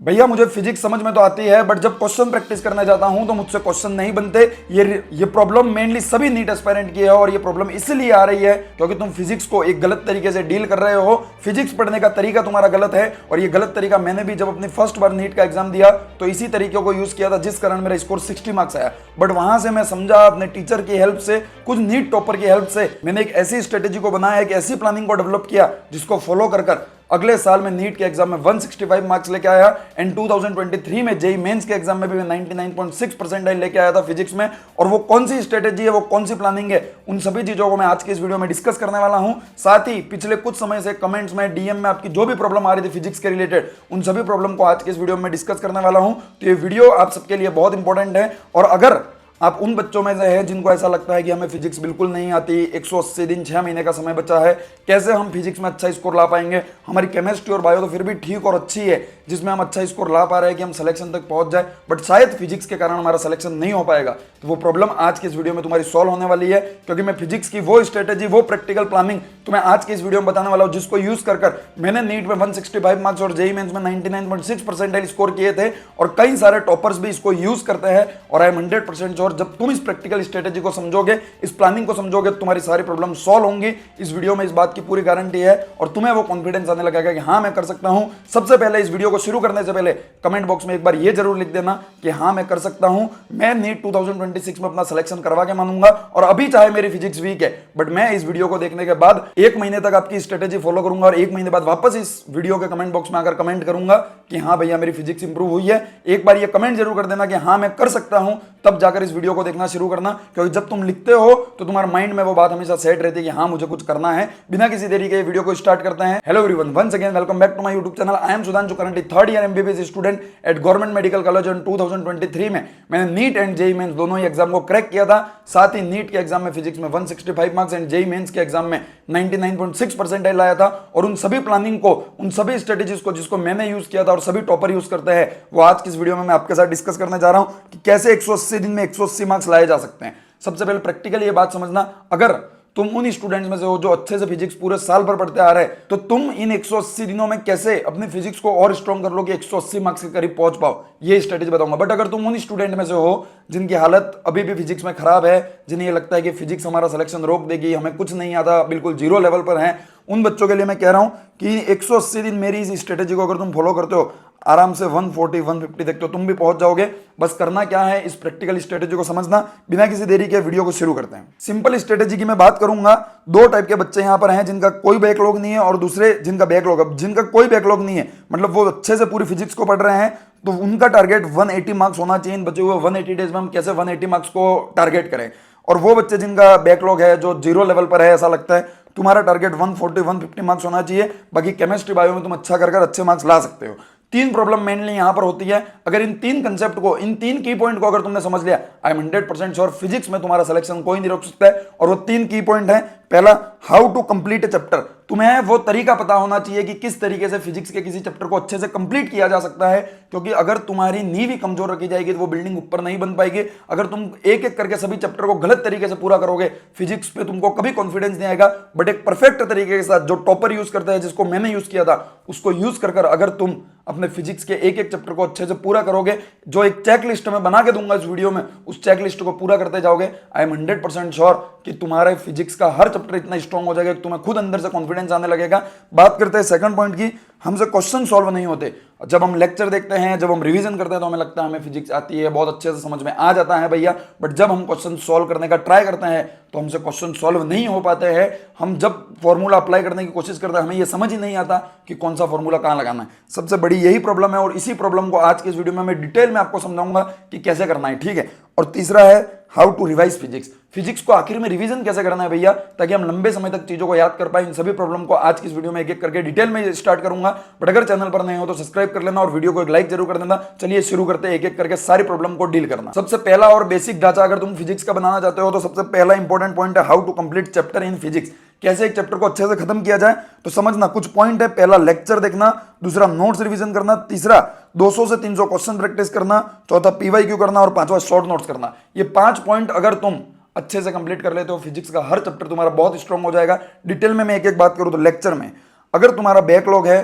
भैया मुझे फिजिक्स समझ में तो आती है, बट जब क्वेश्चन प्रैक्टिस करने जाता हूं तो मुझसे क्वेश्चन नहीं बनते। ये प्रॉब्लम मेनली सभी नीट एस्पायरेंट की है, और ये प्रॉब्लम इसलिए आ रही है क्योंकि तुम फिजिक्स को एक गलत तरीके से डील कर रहे हो। फिजिक्स पढ़ने का तरीका तुम्हारा गलत है, और ये गलत तरीका मैंने भी जब अपनी फर्स्ट बार नीट का एग्जाम दिया तो इसी तरीके को यूज किया था, जिस कारण मेरा स्कोर 60 मार्क्स आया। बट वहां से मैं समझा, अपने टीचर की हेल्प से, कुछ नीट टॉपर की हेल्प से मैंने एक ऐसी स्ट्रेटेजी को बनाया, एक ऐसी प्लानिंग को डेवलप किया जिसको फॉलो कर अगले साल में नीट के एग्जाम में 165 मार्क्स लेके आया। एंड 2023 में जेई मेंस के एग्जाम में भी मैं 99.6 परसेंटाइल लेके आया था फिजिक्स में। और वो कौन सी स्ट्रेटेजी है, वो कौन सी प्लानिंग है, उन सभी चीजों को मैं आज की इस वीडियो में डिस्कस करने वाला हूं। साथ ही पिछले कुछ समय से कमेंट्स में, डीएम में आपकी जो भी प्रॉब्लम आ रही थी फिजिक्स के रिलेटेड, उन सभी प्रॉब्लम को आज के इस वीडियो में डिस्कस करने वाला हूं। तो ये वीडियो आप सबके लिए बहुत इंपॉर्टेंट है। और अगर आप उन बच्चों में से हैं जिनको ऐसा लगता है कि हमें फिजिक्स बिल्कुल नहीं आती, 180 दिन 6 महीने का समय बचा है, कैसे हम फिजिक्स में अच्छा स्कोर ला पाएंगे, हमारी केमिस्ट्री और बायो तो फिर भी ठीक और अच्छी है जिसमें हम अच्छा स्कोर ला पा रहे हैं कि हम सिलेक्शन तक पहुंच जाए, बट शायद फिजिक्स के कारण हमारा सिलेक्शन नहीं हो पाएगा, तो वो प्रॉब्लम आज की इस वीडियो में तुम्हारी सॉल्व होने वाली है। क्योंकि मैं फिजिक्स की वो स्ट्रेटेजी, वो प्रैक्टिकल प्लानिंग तुम्हें आज की इस वीडियो में बताने वाला हूं, जिसको यूज कर मैंने नीट में 165 मार्क्स और जेईई मेंस में 99.6 परसेंटाइल स्कोर किए थे, और कई सारे टॉपर्स भी इसको यूज करते हैं। और आई एम 100% श्योर जब तुम इस प्रैक्टिकल स्ट्रेटेजी को समझोगे, इस प्लानिंग को समझोगे, तो तुम्हारी सारी प्रॉब्लम सॉल्व होंगी। इस वीडियो में इस बात की पूरी गारंटी है, और तुम्हें वो कॉन्फिडेंस आने लगेगा कि हाँ मैं कर सकता हूं। सबसे पहले इस वीडियो को शुरू करने से पहले कमेंट बॉक्स में एक बार ये जरूर लिख देना कि हाँ मैं कर सकता हूं, मैं नीट 2026 में अपना सिलेक्शन करवा के मानूंगा। और अभी चाहे मेरी फिजिक्स वीक है, बट मैं इस वीडियो को देखने के बाद 1 महीने तक आपकी स्ट्रेटेजी फॉलो करूंगा, और 1 महीने बाद वापस इस वीडियो के कमेंट बॉक्स में आकर कमेंट करूंगा कि हाँ भैया मेरी फिजिक्स इंप्रूव हुई है। एक बार ये कमेंट जरूर कर देना कि हाँ मैं कर सकता हूं, तब जाकर इस वीडियो को देखना शुरू करना। क्योंकि जब तुम लिखते हो तो तुम्हारे माइंड में वो बात हमेशा सेट रहती है कि हाँ मुझे कुछ करना है। बिना किसी देरी के वीडियो को स्टार्ट करते हैं। Hello everyone, once again welcome back to my YouTube channel. I am Sudhanshu, currently 3rd year MBBS student at government medical college. In 2023 में मैंने नीट एंड जेईई मेंस दोनों ही एग्जाम को क्रैक किया था। साथ ही नीट के एग्जाम में फिजिक्स में 165 मार्क्स एंड जेईई मेंस के एग्जाम में 99.6 परसेंटाइल लाया था। और उन सभी प्लानिंग को, उन सभी स्ट्रेटेजीज को जिसको मैंने यूज किया था और सभी टॉपर यूज करते हैं, वो आज की इस वीडियो में मैं आपके साथ डिस्कस करने जा रहा हूं कि कैसे 180 दिन में 180 मार्क्स लाए जा सकते हैं। सबसे पहले प्रैक्टिकली ये बात समझना, अगर तुम उन स्टूडेंट्स में से हो जो अच्छे से फिजिक्स पूरे साल भर पढ़ते आ रहे हैं, तो तुम इन 180 दिनों में कैसे अपनी फिजिक्स को और स्ट्रॉन्ग कर लो कि 180 मार्क्स के करीब पहुंच पाओ, ये स्ट्रेटेजी बताऊंगा। बट अगर तुम उन स्टूडेंट में से हो जिनकी हालत अभी भी फिजिक्स में खराब है, जिन्हें ये लगता है कि फिजिक्स हमारा सिलेक्शन रोक देगी, हमें कुछ नहीं आता, बिल्कुल जीरो लेवल पर है, उन बच्चों के लिए मैं कह रहा हूं कि 180 दिन मेरी इस स्ट्रेटेजी को अगर तुम फॉलो करते हो, आराम से 140 150 तक तो तुम भी पहुंच जाओगे। बस करना क्या है, इस प्रैक्टिकल स्ट्रेटेजी को समझना। बिना किसी देरी के वीडियो को शुरू करते हैं। सिंपल स्ट्रेटेजी की मैं बात करूंगा। 2 टाइप के बच्चे यहां पर हैं, जिनका कोई बैकलॉग नहीं है और दूसरे जिनका बैकलॉग है। जिनका कोई बैकलॉग नहीं है मतलब वो अच्छे से पूरी फिजिक्स को पढ़ रहे हैं, तो उनका टारगेट 180 मार्क्स होना चाहिए। इन बचे हुए 180 डेज में हम कैसे 180 मार्क्स को टारगेट करें। और वो बच्चे जिनका बैकलॉग है, जो जीरो लेवल पर है, ऐसा लगता है, तुम्हारा टारगेट 140 150 मार्क्स होना चाहिए। बाकी केमिस्ट्री बायो में तुम अच्छा कर अच्छे मार्क्स ला सकते हो। 3 प्रॉब्लम मेनली यहां पर होती है। अगर इन 3 कंसेप्ट को, इन 3 की पॉइंट को अगर तुमने समझ लिया, आई एम 100% श्योर फिजिक्स में तुम्हारा सिलेक्शन कोई नहीं रोक सकता है। और वो 3 की पॉइंट है। पहला, how to complete a chapter. तुम्हें वो तरीका पता होना चाहिए कि किस तरीके से फिजिक्स के किसी चैप्टर को अच्छे से कंप्लीट किया जा सकता है। क्योंकि अगर तुम्हारी नींव ही कमजोर रखी जाएगी तो वो बिल्डिंग ऊपर नहीं बन पाएगी। अगर तुम एक एक करके सभी चैप्टर को गलत तरीके से पूरा करोगे, फिजिक्स पे तुमको कभी कॉन्फिडेंस नहीं आएगा। बट एक परफेक्ट तरीके के साथ, जो टॉपर यूज करता है, जिसको मैंने यूज किया था, उसको यूज कर अगर तुम अपने फिजिक्स के एक एक चैप्टर को अच्छे से पूरा करोगे, जो एक चेकलिस्ट में बना के दूंगा इस वीडियो में, उस चेकलिस्ट को पूरा करते जाओगे, आई एम 100% श्योर कि तुम्हारे फिजिक्स का हर चैप्टर इतना स्ट्रांग हो जाएगा कि तुम्हें खुद अंदर से कॉन्फिडेंस आने लगेगा। बात करते हैं सेकंड पॉइंट की। हमसे क्वेश्चन सॉल्व नहीं होते। जब हम लेक्चर देखते हैं, जब हम रिवीजन करते हैं, तो हमें लगता है हमें फिजिक्स आती है, बहुत अच्छे से समझ में आ जाता है भैया। बट जब हम क्वेश्चन सॉल्व करने का ट्राई करते हैं तो हमसे क्वेश्चन सॉल्व नहीं हो पाते हैं। हम जब फॉर्मूला अप्लाई करने की कोशिश करते हैं, हमें यह समझ ही नहीं आता कि कौन सा फॉर्मूला कहां लगाना है। सबसे बड़ी यही प्रॉब्लम है, और इसी प्रॉब्लम को आज के इस वीडियो में मैं डिटेल में आपको समझाऊंगा कि कैसे करना है, ठीक है। और तीसरा है how to revise physics. Physics को आखिर में रिवीजन कैसे करना है भैया, ताकि हम लंबे समय तक चीजों को याद कर पाए। इन सभी प्रॉब्लम को आज की इस वीडियो में एक एक करके डिटेल में स्टार्ट करूंगा। बट अगर चैनल पर नए हो तो सब्सक्राइब कर लेना और वीडियो को एक लाइक जरूर कर देना। चलिए शुरू करते हैं एक एक करके सारी प्रॉब्लम को डील करना। सबसे पहला और बेसिक ढांचा अगर तुम फिजिक्स का बनाना चाहते हो, तो सबसे पहला इंपॉर्टेंट पॉइंट है how to complete chapter in physics. कैसे एक चैप्टर को अच्छे से खत्म किया जाए, तो समझना कुछ पॉइंट है। पहला, लेक्चर देखना। दूसरा, नोट्स रिवीजन करना। तीसरा, 200 से 300 क्वेश्चन प्रैक्टिस करना। चौथा, पीवाईक्यू करना। और पांचवा, शॉर्ट नोट्स करना। ये 5 पॉइंट अगर तुम अच्छे से कंप्लीट कर लेते हो, फिजिक्स का हर चैप्टर तुम्हारा बहुत स्ट्रांग हो जाएगा। डिटेल में मैं एक एक बात करूं तो लेक्चर में, अगर तुम्हारा बैकलॉग है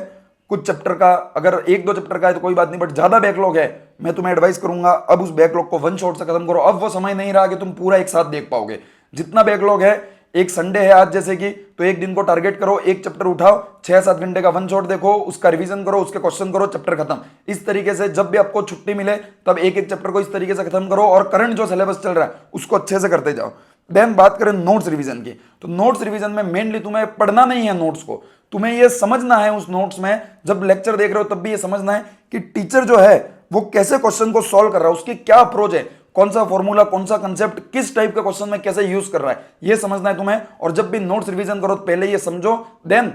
कुछ चैप्टर का अगर एक दो चैप्टर का है तो कोई बात नहीं, बट ज्यादा बैकलॉग है, मैं तुम्हें एडवाइस करूंगा अब उस बैकलॉग को वन शॉट से खत्म करो। अब वो समय नहीं रहा कि तुम पूरा एक साथ देख पाओगे। जितना बैकलॉग है, एक संडे है आज जैसे कि, तो एक दिन को टारगेट करो, एक चैप्टर उठाओ, 6-7 घंटे का वन शॉट देखो, उसका रिवीजन करो, उसके क्वेश्चन करो, चैप्टर खत्म। इस तरीके से जब भी आपको छुट्टी मिले तब एक एक चैप्टर को इस तरीके से खत्म करो और करंट जो सिलेबस चल रहा है उसको अच्छे से करते जाओ। देन बात करें नोट्स रिवीजन की, तो नोट्स रिवीजन में मेनली तुम्हें पढ़ना नहीं है नोट्स को, तुम्हें यह समझना है उस नोट्स में, जब लेक्चर देख रहे हो तब भी ये समझना है कि टीचर जो है वो कैसे क्वेश्चन को सॉल्व कर रहा है, उसकी क्या अप्रोच है, कौन सा फॉर्मूला, कौन सा कंसेप्ट, किस टाइप का क्वेश्चन में कैसे यूज कर रहा है, ये समझना है तुम्हें। और जब भी नोट्स रिवीजन करो तो पहले ये समझो, देन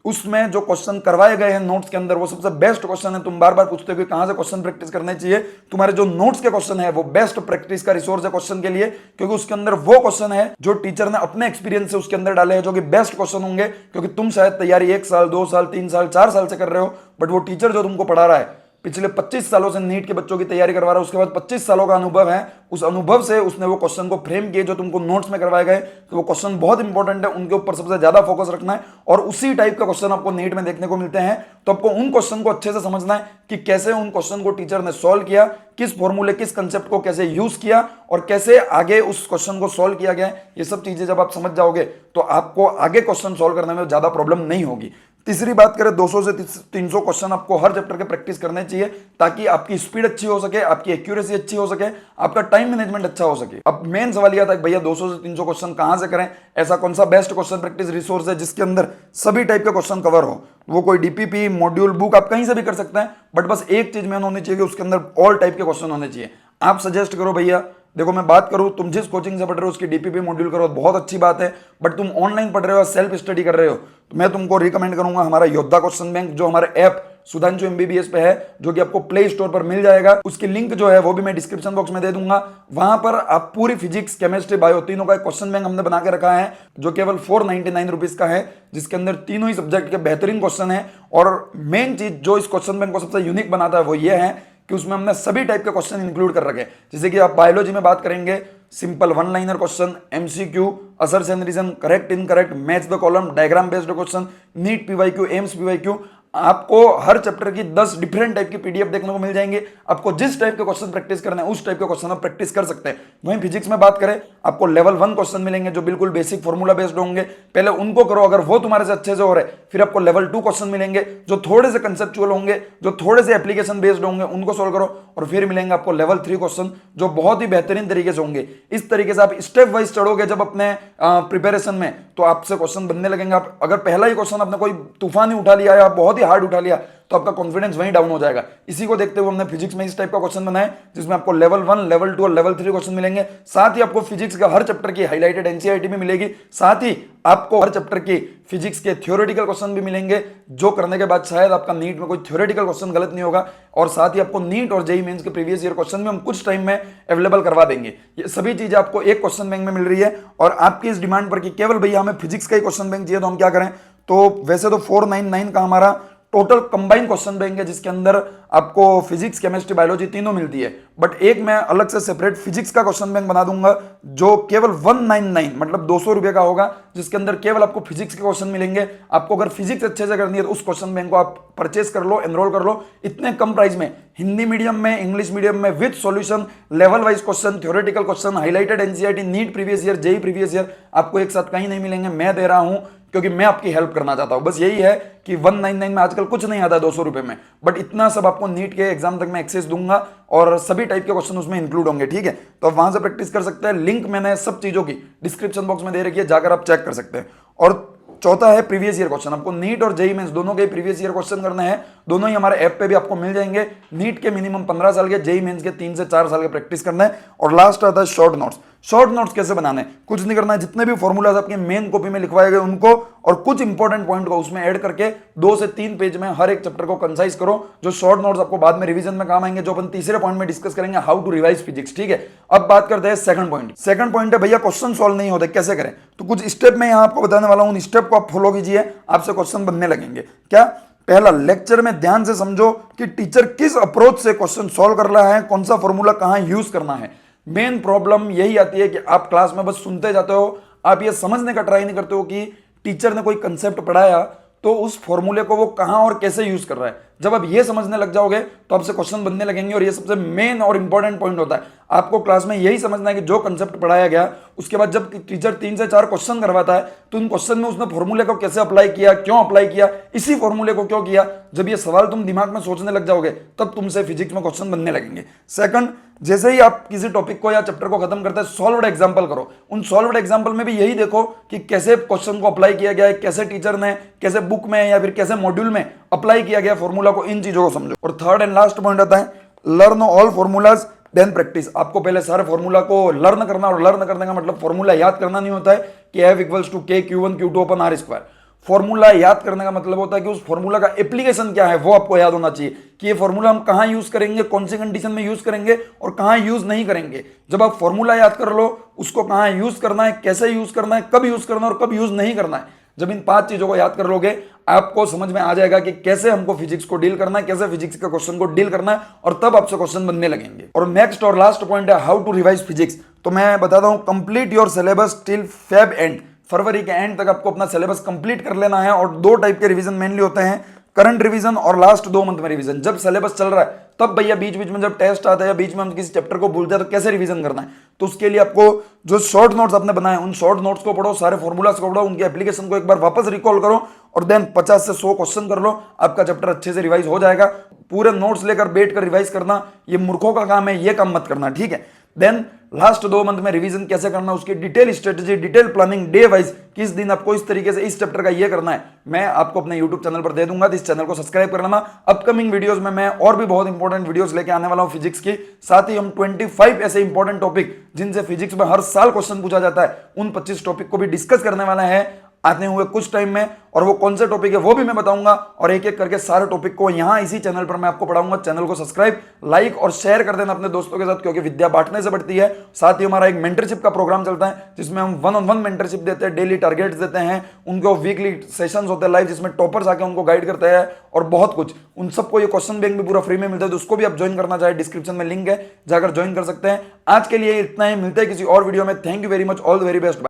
उसमें जो क्वेश्चन करवाए गए हैं नोट्स के अंदर वो सबसे बेस्ट क्वेश्चन है। तुम बार बार पूछते हो कि कहां से क्वेश्चन प्रैक्टिस करने चाहिए, तुम्हारे जो नोट्स के क्वेश्चन है वो बेस्ट प्रैक्टिस का रिसोर्स है क्वेश्चन के लिए, क्योंकि उसके अंदर वो क्वेश्चन है जो टीचर ने अपने एक्सपीरियंस से उसके अंदर डाले हैं, जो कि बेस्ट क्वेश्चन होंगे। क्योंकि तुम शायद तैयारी 1 साल 2 साल 3 साल 4 साल से कर रहे हो, बट वो टीचर जो तुमको पढ़ा रहा है पिछले 25 सालों से नीट के बच्चों की तैयारी करवा रहा है, उसके बाद 25 सालों का अनुभव है, उस अनुभव से उसने वो क्वेश्चन को फ्रेम किए जो तुमको नोट्स में करवाए गए। तो वो क्वेश्चन बहुत इंपॉर्टेंट है, उनके ऊपर सबसे ज्यादा फोकस रखना है और उसी टाइप का क्वेश्चन आपको नीट में देखने को मिलते हैं। तो आपको उन क्वेश्चन को अच्छे से समझना है कि कैसे उन क्वेश्चन को टीचर ने सॉल्व किया, किस फॉर्मूले, किस कंसेप्ट को कैसे यूज किया और कैसे आगे उस क्वेश्चन को सॉल्व किया गया। ये सब चीजें जब आप समझ जाओगे तो आपको आगे क्वेश्चन सॉल्व करने में ज्यादा प्रॉब्लम नहीं होगी। तीसरी बात करें, 200 से 300 क्वेश्चन आपको हर चैप्टर के प्रैक्टिस करने चाहिए, ताकि आपकी स्पीड अच्छी हो सके, आपकी एक्यूरेसी अच्छी हो सके, आपका टाइम मैनेजमेंट अच्छा हो सके। अब मेन सवाल यह था कि भैया 200 से 300 क्वेश्चन कहां से करें, ऐसा कौन सा बेस्ट क्वेश्चन प्रैक्टिस रिसोर्स है जिसके अंदर सभी टाइप के क्वेश्चन कवर हो। वो कोई डीपीपी, मॉड्यूल, बुक आप कहीं से भी कर सकते हैं, बट बस एक चीज मेन होनी चाहिए कि उसके अंदर ऑल टाइप के क्वेश्चन होने चाहिए। आप सजेस्ट करो भैया, देखो मैं बात करूं, तुम जिस कोचिंग से पढ़ रहे हो उसकी डीपीपी मॉड्यूल करो, बहुत अच्छी बात है, बट तुम ऑनलाइन पढ़ रहे हो, सेल्फ स्टडी कर रहे हो, तो मैं तुमको रिकमेंड करूंगा हमारा योद्धा क्वेश्चन बैंक, जो हमारे ऐप सुधांशु एमबीबीएस पे है, जो कि आपको प्ले स्टोर पर मिल जाएगा। उसकी लिंक जो है वो भी मैं डिस्क्रिप्शन बॉक्स में दे दूंगा। वहां पर आप पूरी फिजिक्स, केमिस्ट्री, बायो तीनों का एक क्वेश्चन बैंक हमने बना के रखा है, जो केवल 499 रुपीज का है, जिसके अंदर तीनों ही सब्जेक्ट के बेहतरीन क्वेश्चन है। और मेन चीज जो इस क्वेश्चन बैंक को सबसे यूनिक बनाता है वो ये है कि उसमें हमने सभी टाइप के क्वेश्चन इंक्लूड कर रखे हैं। जैसे कि आप बायोलॉजी में बात करेंगे, simple one liner question, MCQ, assertion and reason, correct incorrect, match the column, diagram based question, NEET PYQ, AIIMS PYQ, आपको हर चैप्टर की 10 डिफरेंट टाइप की पीडीएफ देखने को मिल जाएंगे। आपको जिस टाइप के क्वेश्चन प्रैक्टिस करना है उस टाइप के क्वेश्चन आप प्रैक्टिस कर सकते हैं। वहीं फिजिक्स में बात करें, आपको लेवल 1 क्वेश्चन मिलेंगे जो बिल्कुल बेसिक फॉर्मूला बेस्ड होंगे, पहले उनको करो, अगर वो तुम्हारे से अच्छे से हो रहे, फिर आपको लेवल 2 क्वेश्चन मिलेंगे जो थोड़े से कंसेप्चुअल होंगे, जो थोड़े से एप्लीकेशन बेस्ड होंगे, उनको सोल्व करो, और फिर मिलेंगे आपको लेवल 3 क्वेश्चन जो बहुत ही बेहतरीन तरीके से होंगे। इस तरीके से आप स्टेप वाइज चढ़ोगे जब अपने प्रिपरेशन में, तो आपसे क्वेश्चन बनने लगेंगे। आप अगर पहला ही क्वेश्चन आपने कोई तूफान ही उठा लिया या बहुत ही हार्ड उठा लिया तो आपका कॉन्फिडेंस वहीं डाउन हो जाएगा। इसी को देखते हुए हमने फिजिक्स में इस टाइप का क्वेश्चन बनाया, जिसमें आपको लेवल 1, लेवल 2 और लेवल 3 क्वेश्चन मिलेंगे। साथ ही आपको फिजिक्स का हर चैप्टर की हाईलाइटेड एनसीईआरटी भी मिलेगी, साथ ही आपको हर चैप्टर की फिजिक्स के थ्योरेटिकल क्वेश्चन भी मिलेंगे, जो करने के बाद शायद आपका नीट में कोई थ्योरेटिकल क्वेश्चन गलत नहीं होगा। और साथ ही आपको नीट और जेईई मेंस के प्रीवियस ईयर क्वेश्चन भी हम कुछ टाइम में अवेलेबल करवा देंगे। ये सभी चीजें आपको एक क्वेश्चन बैंक में मिल रही है। और आपकी इस डिमांड पर कि केवल भैया हमें फिजिक्स का ही क्वेश्चन बैंक चाहिए, तो हम क्या करें, तो वैसे तो 499 का हमारा टोटल कंबाइन क्वेश्चन बैंक है, जिसके अंदर आपको फिजिक्स, केमिस्ट्री, बायोलॉजी तीनों मिलती है, बट एक मैं अलग से सेपरेट फिजिक्स का क्वेश्चन बैंक बना दूंगा जो केवल 199 मतलब 200 रुपए का होगा, जिसके अंदर केवल आपको फिजिक्स के क्वेश्चन मिलेंगे। आपको अगर फिजिक्स अच्छे से करनी है तो उस क्वेश्चन बैंक को आप परचेस कर लो, एनरोल कर लो, इतने कम प्राइस में, हिंदी मीडियम में, इंग्लिश मीडियम में, with solution, level wise question, theoretical question, highlighted NCERT, NEET previous year, JEE previous year, आपको एक साथ कहीं नहीं मिलेंगे। मैं दे रहा हूं क्योंकि मैं आपकी हेल्प करना चाहता हूं। बस यही है कि 199 में आजकल कुछ नहीं आता 200 रुपए में, बट इतना सब आपको नीट के एग्जाम तक मैं एक्सेस दूंगा और सभी टाइप के क्वेश्चन उसमें इंक्लूड होंगे, ठीक है। तो आप वहां से प्रैक्टिस कर सकते हैं। लिंक मैंने सब चीजों की डिस्क्रिप्शन बॉक्स में दे रखी है, जाकर आप चेक कर सकते हैं। और चौथा है प्रीवियस ईयर क्वेश्चन। आपको नीट और जेईई मेंस दोनों के प्रीवियस ईयर क्वेश्चन करने हैं, दोनों ही हमारे ऐप पे भी आपको मिल जाएंगे। नीट के मिनिमम 15 साल के, जेईई मेंस के 3 से 4 साल के प्रैक्टिस करना है। और लास्ट आता है शॉर्ट नोट्स। शॉर्ट नोट्स कैसे बनाने, कुछ नहीं करना है, जितने भी फॉर्मूलाज आपके मेन कॉपी में लिखवाए गए उनको और कुछ इंपॉर्टेंट पॉइंट को उसमें ऐड करके 2 से 3 पेज में हर एक चैप्टर को कंसाइज करो, जो शॉर्ट नोट्स आपको बाद में रिवीजन में काम आएंगे, जो अपन तीसरे पॉइंट में डिस्कस करेंगे, हाउ टू रिवाइज फिजिक्स, ठीक है। अब बात करते हैं सेकंड पॉइंट। सेकंड पॉइंट है भैया क्वेश्चन सॉल्व नहीं होते, कैसे करें। तो कुछ स्टेप मैं यहां आपको बताने वाला हूं, उन स्टेप को आप फॉलो कीजिए, आपसे क्वेश्चन बनने लगेंगे। क्या, पहला, लेक्चर में ध्यान से समझो कि टीचर किस अप्रोच से क्वेश्चन सॉल्व कर रहा है, कौन सा फॉर्मूला कहां यूज करना है। मेन प्रॉब्लम यही आती है कि आप क्लास में बस सुनते जाते हो, आप ये समझने का ट्राई नहीं करते हो कि टीचर ने कोई कंसेप्ट पढ़ाया तो उस फॉर्मूले को वो कहां और कैसे यूज कर रहा है। जब आप ये समझने लग जाओगे तो आपसे क्वेश्चन बनने लगेंगे, और ये सबसे मेन और इंपॉर्टेंट पॉइंट होता है। आपको क्लास में यही समझना है कि जो कंसेप्ट पढ़ाया गया उसके बाद जब टीचर 3 से 4 क्वेश्चन करवाता है तो उन क्वेश्चन में उसने फॉर्मूले को कैसे अप्लाई किया, क्यों अप्लाई किया, इसी फॉर्मूले को क्यों किया। जब ये सवाल तुम दिमाग में सोचने लग जाओगे तब तुमसे फिजिक्स में क्वेश्चन बनने लगेंगे। सेकंड, जैसे ही आप किसी टॉपिक को या चैप्टर को खत्म करते हैं, सॉल्व्ड एग्जांपल करो। उन सॉल्व्ड एग्जांपल में भी यही देखो कि कैसे क्वेश्चन को अप्लाई किया गया है, कैसे टीचर ने, कैसे बुक में या फिर कैसे मॉड्यूल में अप्लाई किया गया फॉर्मूला को, इन चीजों को समझो। और थर्ड एंड लास्ट पॉइंट आता है learn all formulas then practise. आपको पहले सारे फॉर्मूला को लर्न करना, और लर्न करने का मतलब फॉर्मूला याद करना नहीं होता है कि F equals to K Q1 Q2 upon R square. Formula याद करने का मतलब होता है कि उस फॉर्मूला का एप्लीकेशन क्या है वो आपको याद होना चाहिए, कि ये फॉर्मूला हम कहां यूज करेंगे, कौन सी कंडीशन में यूज करेंगे और कहां यूज नहीं करेंगे। जब आप फॉर्मूला याद कर लो, उसको कहां यूज करना है, कैसे यूज करना है, कब यूज करना है और कब यूज नहीं करना है, जब इन 5 चीजों को याद कर लोगे आपको समझ में आ जाएगा कि कैसे हमको फिजिक्स को डील करना है, कैसे फिजिक्स के क्वेश्चन को डील करना है, और तब आपसे क्वेश्चन बनने लगेंगे। और नेक्स्ट और लास्ट पॉइंट है हाउ टू रिवाइज फिजिक्स। तो मैं बताता हूं, complete your syllabus till Feb end. फरवरी के एंड तक आपको अपना सिलेबस कंप्लीट कर लेना है। और 2 टाइप के रिवीजन मेनली होते हैं, करंट रिवीजन और लास्ट 2 मंथ में रिवीजन। जब सिलेबस चल रहा है तब भैया बीच बीच में जब टेस्ट आता है या बीच में हम किसी चैप्टर को भूलते हैं तो कैसे रिवीजन करना है, तो उसके लिए आपको जो शॉर्ट नोट्स आपने बनाए उन शॉर्ट नोट्स को पढ़ो, सारे फॉर्मूलास को पढ़ो, उनके एप्लीकेशन को एक बार वापस रिकॉल करो और देन 50 से 100 क्वेश्चन कर लो। आपका चैप्टर अच्छे से रिवाइज हो जाएगा। पूरे नोट्स लेकर बैठ कर रिवाइज करना ये मूर्खों का काम है, ये काम मत करना, ठीक है। देन लास्ट 2 मंथ में रिवीजन कैसे करना, उसकी detail strategy, detail planning, day wise किस दिन आपको इस तरीके से इस चैप्टर का ये करना है, मैं आपको अपने यूट्यूब चैनल पर दे दूंगा। तो इस चैनल को सब्सक्राइब कर लेना। अपकमिंग वीडियोस में मैं और भी बहुत इंपॉर्टेंट वीडियोस लेके आने वाला हूं फिजिक्स की। साथ ही हम 25 ऐसे इंपॉर्टेंट टॉपिक जिनसे फिजिक्स में हर साल क्वेश्चन पूछा जाता है, उन 25 टॉपिक को भी डिस्कस करने वाला है आते हुए कुछ टाइम में। और वो कौन से टॉपिक है वो भी मैं बताऊंगा, और एक एक करके सारे टॉपिक को यहां इसी चैनल पर मैं आपको पढ़ाऊंगा। चैनल को सब्सक्राइब, लाइक और शेयर कर देना अपने दोस्तों के साथ, क्योंकि विद्या बांटने से बढ़ती है। साथ ही हमारा एक मेंटरशिप का प्रोग्राम चलता है जिसमें हम 1-on-1 मेंटरशिप देते हैं, डेली टारगेट्स देते हैं, उनको वीकली सेशंस होते हैं लाइव जिसमें टॉपर्स आके उनको गाइड करते हैं और बहुत कुछ। उन सबको ये क्वेश्चन बैंक भी पूरा फ्री में मिलता है, तो उसको भी आप ज्वाइन करना चाहे डिस्क्रिप्शन में लिंक है, जाकर ज्वाइन कर सकते हैं। आज के लिए इतना ही, मिलते हैं किसी और वीडियो में। Thank you very much, all the very best.